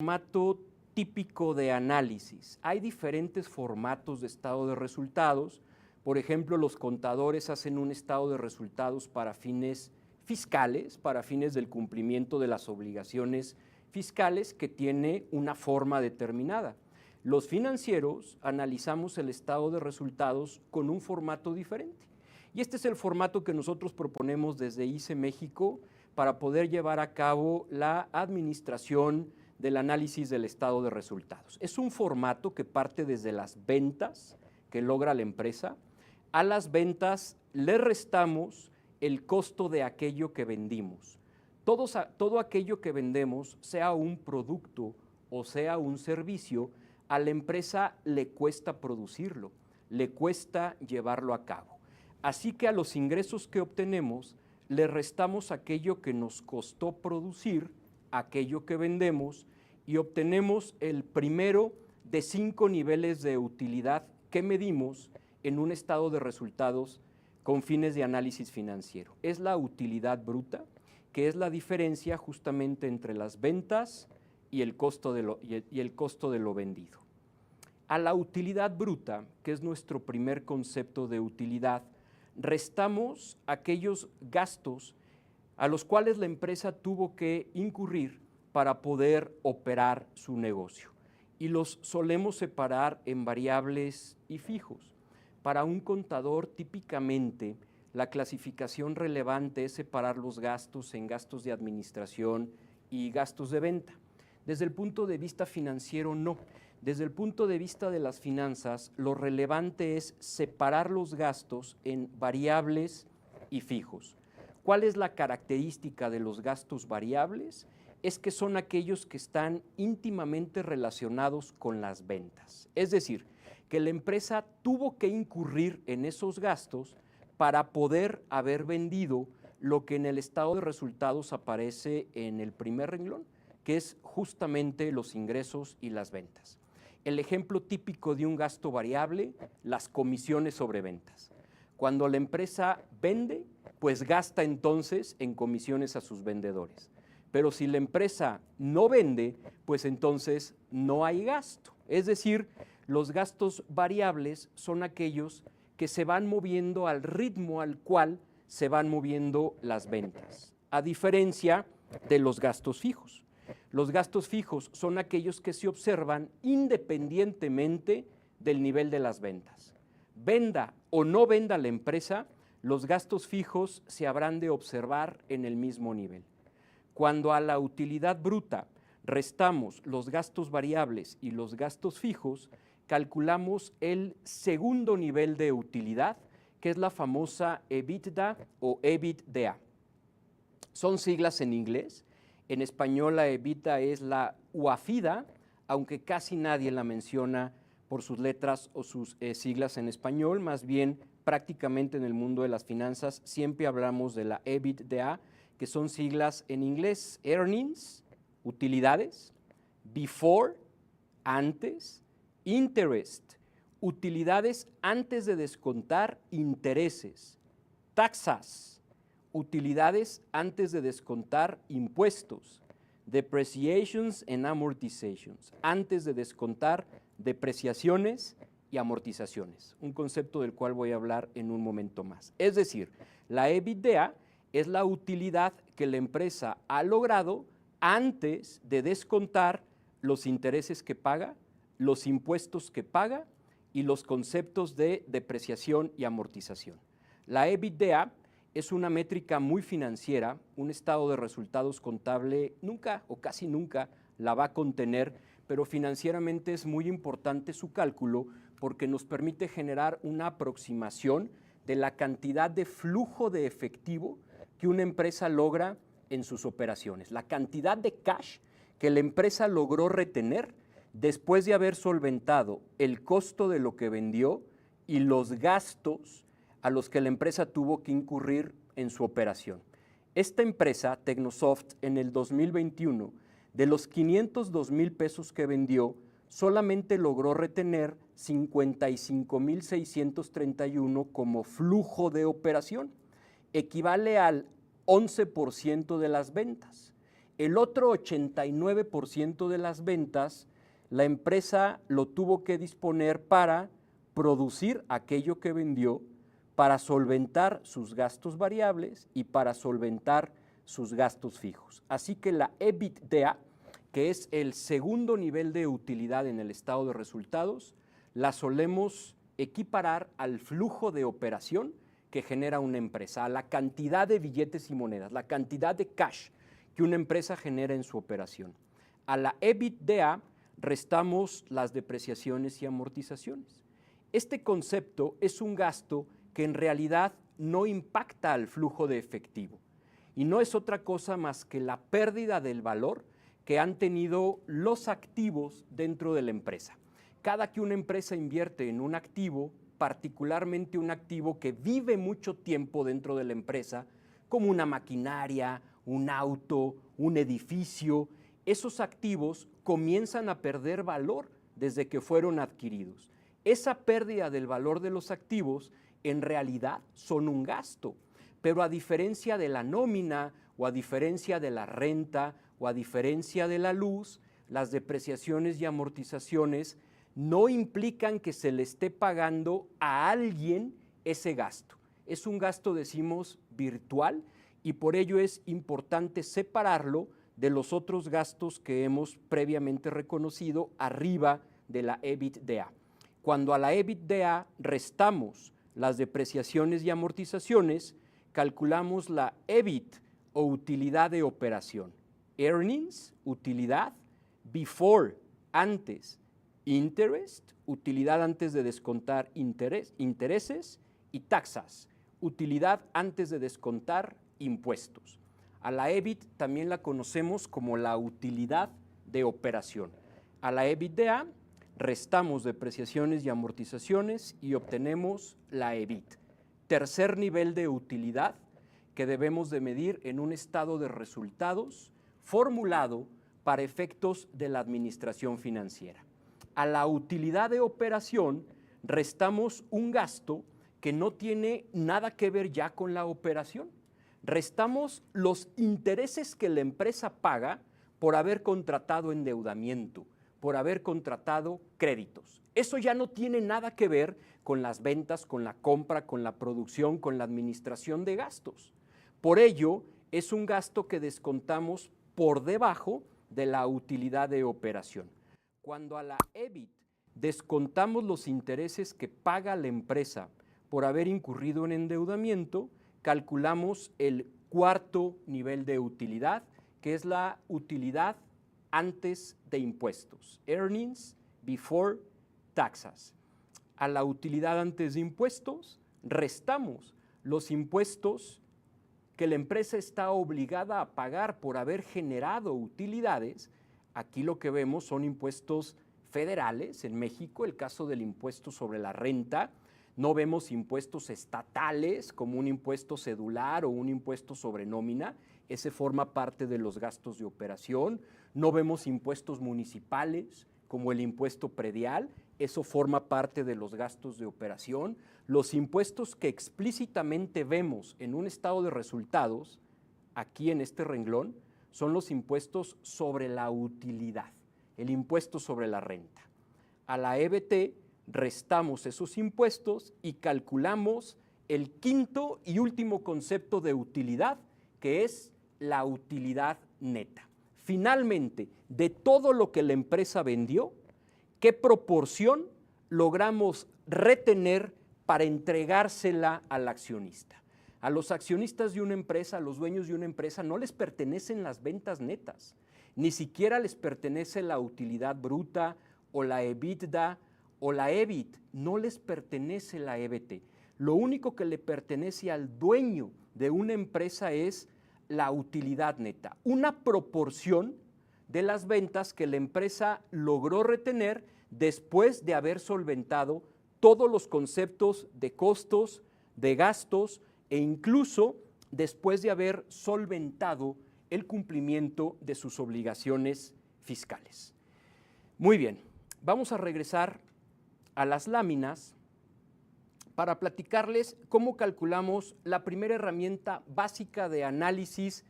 Formato típico de análisis. Hay diferentes formatos de estado de resultados. Por ejemplo, los contadores hacen un estado de resultados para fines fiscales, para fines del cumplimiento de las obligaciones fiscales que tiene una forma determinada. Los financieros analizamos el estado de resultados con un formato diferente. Y este es el formato que nosotros proponemos desde ICE México para poder llevar a cabo la administración del análisis del estado de resultados. Es un formato que parte desde las ventas que logra la empresa. A las ventas le restamos el costo de aquello que vendimos. Todo aquello que vendemos, sea un producto o sea un servicio, a la empresa le cuesta producirlo, le cuesta llevarlo a cabo. Así que a los ingresos que obtenemos le restamos aquello que nos costó producir, aquello que vendemos, y obtenemos el primero de 5 niveles de utilidad que medimos en un estado de resultados con fines de análisis financiero. Es la utilidad bruta, que es la diferencia justamente entre las ventas y el costo de lo vendido. A la utilidad bruta, que es nuestro primer concepto de utilidad, restamos aquellos gastos a los cuales la empresa tuvo que incurrir para poder operar su negocio. Y los solemos separar en variables y fijos. Para un contador, típicamente, la clasificación relevante es separar los gastos en gastos de administración y gastos de venta. Desde el punto de vista financiero, no. Desde el punto de vista de las finanzas, lo relevante es separar los gastos en variables y fijos. ¿Cuál es la característica de los gastos variables? Es que son aquellos que están íntimamente relacionados con las ventas. Es decir, que la empresa tuvo que incurrir en esos gastos para poder haber vendido lo que en el estado de resultados aparece en el primer renglón, que es justamente los ingresos y las ventas. El ejemplo típico de un gasto variable, las comisiones sobre ventas. Cuando la empresa vende, pues gasta entonces en comisiones a sus vendedores. Pero si la empresa no vende, pues entonces no hay gasto. Es decir, los gastos variables son aquellos que se van moviendo al ritmo al cual se van moviendo las ventas, a diferencia de los gastos fijos. Los gastos fijos son aquellos que se observan independientemente del nivel de las ventas. Venda o no venda la empresa, los gastos fijos se habrán de observar en el mismo nivel. Cuando a la utilidad bruta restamos los gastos variables y los gastos fijos, calculamos el segundo nivel de utilidad, que es la famosa EBITDA o EBITDA. Son siglas en inglés. En español la EBITDA es la UAFIDA, aunque casi nadie la menciona por sus letras o sus siglas en español. Más bien, prácticamente en el mundo de las finanzas siempre hablamos de la EBITDA, que son siglas en inglés: earnings, utilidades; before, antes; interest, utilidades antes de descontar intereses; taxas, utilidades antes de descontar impuestos; depreciations and amortizations, antes de descontar depreciaciones y amortizaciones, un concepto del cual voy a hablar en un momento más. Es decir, la EBITDA es la utilidad que la empresa ha logrado antes de descontar los intereses que paga, los impuestos que paga y los conceptos de depreciación y amortización. La EBITDA es una métrica muy financiera, un estado de resultados contable nunca o casi nunca la va a contener, pero financieramente es muy importante su cálculo porque nos permite generar una aproximación de la cantidad de flujo de efectivo que una empresa logra en sus operaciones, la cantidad de cash que la empresa logró retener después de haber solventado el costo de lo que vendió y los gastos a los que la empresa tuvo que incurrir en su operación. Esta empresa, Tecnosoft, en el 2021, de los 502,000 pesos que vendió, solamente logró retener 55,631 como flujo de operación. Equivale al 11% de las ventas. El otro 89% de las ventas, la empresa lo tuvo que disponer para producir aquello que vendió, para solventar sus gastos variables y para solventar sus gastos fijos. Así que la EBITDA, que es el segundo nivel de utilidad en el estado de resultados, la solemos equiparar al flujo de operación que genera una empresa, a la cantidad de billetes y monedas, la cantidad de cash que una empresa genera en su operación. A la EBITDA restamos las depreciaciones y amortizaciones. Este concepto es un gasto que en realidad no impacta al flujo de efectivo y no es otra cosa más que la pérdida del valor que han tenido los activos dentro de la empresa. Cada que una empresa invierte en un activo, particularmente un activo que vive mucho tiempo dentro de la empresa, como una maquinaria, un auto, un edificio, esos activos comienzan a perder valor desde que fueron adquiridos. Esa pérdida del valor de los activos en realidad son un gasto, pero a diferencia de la nómina o a diferencia de la renta o a diferencia de la luz, las depreciaciones y amortizaciones no implican que se le esté pagando a alguien ese gasto. Es un gasto, decimos, virtual y por ello es importante separarlo de los otros gastos que hemos previamente reconocido arriba de la EBITDA. Cuando a la EBITDA restamos las depreciaciones y amortizaciones, calculamos la EBIT o utilidad de operación. Earnings, utilidad, before, antes, interest, utilidad antes de descontar intereses y taxas, utilidad antes de descontar impuestos. A la EBIT también la conocemos como la utilidad de operación. A la EBITDA restamos depreciaciones y amortizaciones y obtenemos la EBIT. Tercer nivel de utilidad que debemos de medir en un estado de resultados formulado para efectos de la administración financiera. A la utilidad de operación restamos un gasto que no tiene nada que ver ya con la operación. Restamos los intereses que la empresa paga por haber contratado endeudamiento, por haber contratado créditos. Eso ya no tiene nada que ver con las ventas, con la compra, con la producción, con la administración de gastos. Por ello, es un gasto que descontamos por debajo de la utilidad de operación. Cuando a la EBIT descontamos los intereses que paga la empresa por haber incurrido en endeudamiento, calculamos el cuarto nivel de utilidad, que es la utilidad antes de impuestos, earnings before taxes. A la utilidad antes de impuestos restamos los impuestos que la empresa está obligada a pagar por haber generado utilidades. Aquí lo que vemos son impuestos federales en México, el caso del impuesto sobre la renta. No vemos impuestos estatales como un impuesto cedular o un impuesto sobre nómina, ese forma parte de los gastos de operación. No vemos impuestos municipales como el impuesto predial, eso forma parte de los gastos de operación. Los impuestos que explícitamente vemos en un estado de resultados, aquí en este renglón, son los impuestos sobre la utilidad, el impuesto sobre la renta. A la EBT restamos esos impuestos y calculamos el quinto y último concepto de utilidad, que es la utilidad neta. Finalmente, de todo lo que la empresa vendió, ¿qué proporción logramos retener para entregársela al accionista? A los accionistas de una empresa, a los dueños de una empresa, no les pertenecen las ventas netas, ni siquiera les pertenece la utilidad bruta o la EBITDA o la EBIT, no les pertenece la EBT. Lo único que le pertenece al dueño de una empresa es la utilidad neta, una proporción de las ventas que la empresa logró retener después de haber solventado todos los conceptos de costos, de gastos e incluso después de haber solventado el cumplimiento de sus obligaciones fiscales. Muy bien, vamos a regresar a las láminas para platicarles cómo calculamos la primera herramienta básica de análisis